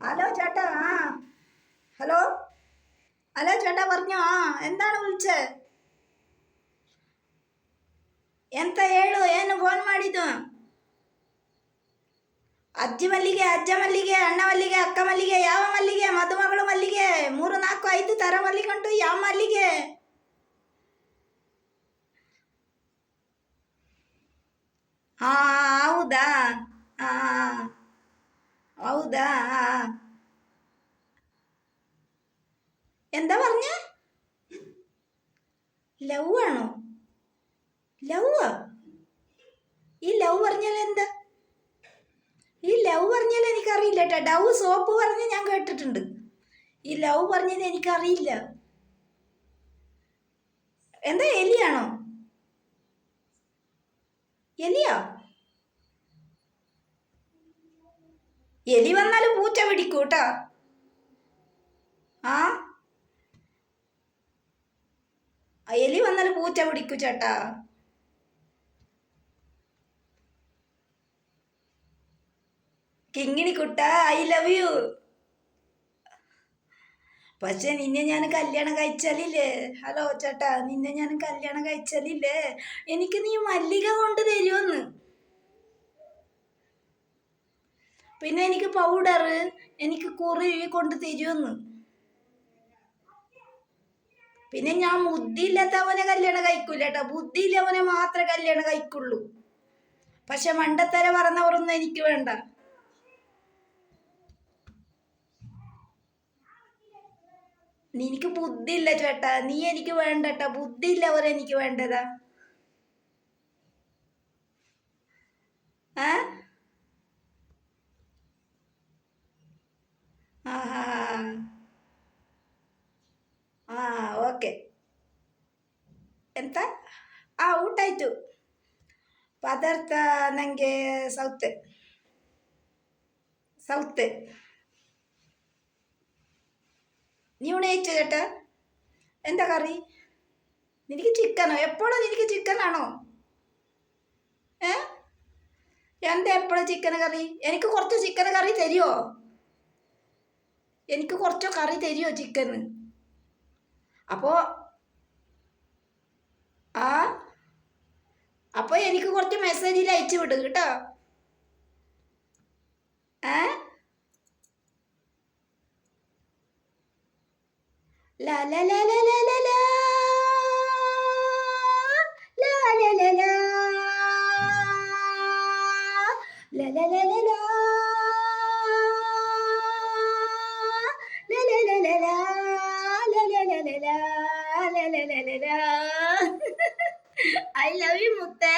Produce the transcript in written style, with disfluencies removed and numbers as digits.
Hello ചേട്ടാ. Hello hello ചേട്ടാ, പറഞ്ഞോ. എന്താണ് ವಿಳಿಸೆ? ಎಂತ ಹೇಳು, ಏನು ಫೋನ್ ಮಾಡಿದ್ದು? ಅಜ್ಜಿ ಮಲ್ಲಿಗೆ, ಅಜ್ಜ ಮಲ್ಲಿಗೆ, ಅಣ್ಣ ಮಲ್ಲಿಗೆ, ಅಕ್ಕ ಮಲ್ಲಿಗೆ, ಯಾವ ಮಲ್ಲಿಗೆ? ಮದುಮಗಳು ಮಲ್ಲಿಗೆ 3 4 5 ತರ ಮಲ್ಲಿಗೆ ಉಂಟು. ಯಾವ ಮಲ್ಲಿಗೆ? ಹಾ, ಹೌದಾ? ಹಾ, ಹೌದಾ? എന്താ പറഞ്ഞ? ലവ് ആണോ? ലവ്? ഈ ലവ് പറഞ്ഞാൽ എന്താ? ഈ ലവ് പറഞ്ഞാൽ എനിക്കറിയില്ല കേട്ടോ. ഡവ് സോപ്പ് പറഞ്ഞ് ഞാൻ കേട്ടിട്ടുണ്ട്. ഈ ലവ് പറഞ്ഞത് എനിക്കറിയില്ല. എന്താ, എലിയാണോ? എലിയോ? എലി വന്നാൽ പൂച്ച പിടിക്കൂ കേട്ടോ. ആ, എലി വന്നാൽ പൂച്ച പിടിക്കൂ ചേട്ടാ. കിങ്ങിണി കുട്ട, ഐ ലവ് യു. പക്ഷെ നിന്നെ ഞാൻ കല്യാണം കഴിച്ചാലില്ലേ, ഹലോ ചേട്ടാ, നിന്നെ ഞാൻ കല്യാണം കഴിച്ചാലില്ലേ, എനിക്ക് നീ മല്ലിക കൊണ്ട് തരുമെന്ന്. പിന്നെ എനിക്ക് പൗഡർ, എനിക്ക് കുറി കൊണ്ട് തരുമെന്ന്. പിന്നെ ഞാൻ ബുദ്ധിയില്ലാത്തവനെ കല്യാണം കഴിക്കൂല കേട്ടോ. ബുദ്ധിയില്ലവനെ മാത്രമേ കല്യാണം കഴിക്കുള്ളൂ. പക്ഷെ മണ്ടത്തര പറഞ്ഞവരൊന്നും എനിക്ക് വേണ്ട. നിനക്ക് ബുദ്ധിയില്ല ചേട്ടാ, നീ എനിക്ക് വേണ്ടട്ടാ. ബുദ്ധിയില്ലവരെ എനിക്ക് വേണ്ടതാ. ആ, ಆ ಓಕೆ. ಎಂತ? ಊಟ ಆಯಿತು. ಪದಾರ್ಥ ನನಗೆ ಸೌತೆ. സൗത്ത്. നീ ഉണയിച്ചോ ചേട്ടാ? എന്താ കറി? നിനക്ക് ചിക്കനോ? എപ്പോഴും നിനക്ക് ചിക്കനാണോ? ഏ, എന്താ എപ്പോഴും ചിക്കൻ കറി? എനിക്ക് കുറച്ച് ചിക്കൻ കറി തരുമോ? എനിക്ക് കുറച്ച് കറി തരുമോ ചിക്കന്? അപ്പോൾ ആ, അപ്പോൾ എനിക്ക് കുറച്ച് മെസ്സേജിൽ അയച്ചു വിടും കേട്ടോ. ഏ, ലാ ലാ ലാ ലാ ലാ ലാ ലാ ലാ ലാ ലാ ലാ ലാ ലാ ലാ ലാ ലാ I love you, മുത്തേ.